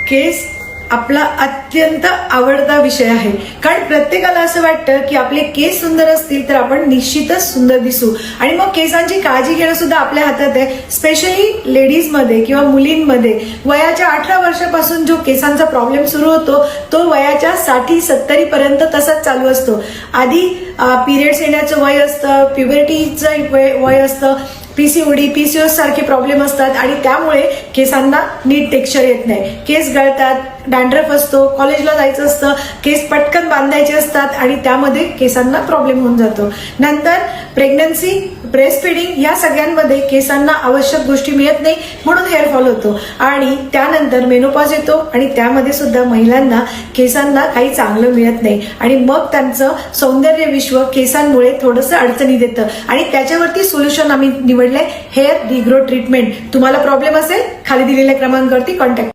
केस आपला अत्यंत आवडता विषय आहे, कारण प्रत्येकाला असं वाटतं की आपले केस सुंदर असतील तर आपण निश्चितच सुंदर दिसू. आणि मग केसांची काळजी घेणं सुद्धा आपल्या हातात आहे. स्पेशली लेडीजमध्ये किंवा मुलींमध्ये वयाच्या 18 वर्षापासून जो केसांचा प्रॉब्लेम सुरू होतो तो वयाच्या 60-70 पर्यंत तसाच चालू असतो. आधी पिरियड्स येण्याचं वय असतं, प्युबर्टीचं वय असतं, पीसीओडी पीसीओएस सारखे प्रॉब्लेम असतात आणि त्यामुळे केसांना नीट टेक्स्चर येत नाही. केस गळतात, डॅन्ड्रफ असतो, कॉलेजला जायचं असतं, केस पटकन बांधायचे असतात आणि त्यामध्ये केसांना प्रॉब्लेम होऊन जातो. नंतर प्रेग्नन्सी, ब्रेस्ट फिडिंग या सगळ्यांमध्ये केसांना आवश्यक गोष्टी मिळत नाही म्हणून हेअरफॉल होतो. आणि त्यानंतर मेनोपॉज येतो आणि त्यामध्ये सुद्धा महिलांना केसांना काही चांगलं मिळत नाही आणि मग त्यांचं सौंदर्य विश्व केसांमुळे थोडंसं अडचणीत येतं. आणि त्याच्यावरती सोल्युशन आम्ही निवडलंय हेअर रिग्रो ट्रीटमेंट. तुम्हाला प्रॉब्लेम असेल खाली दिलेल्या क्रमांकावरती कॉन्टॅक्ट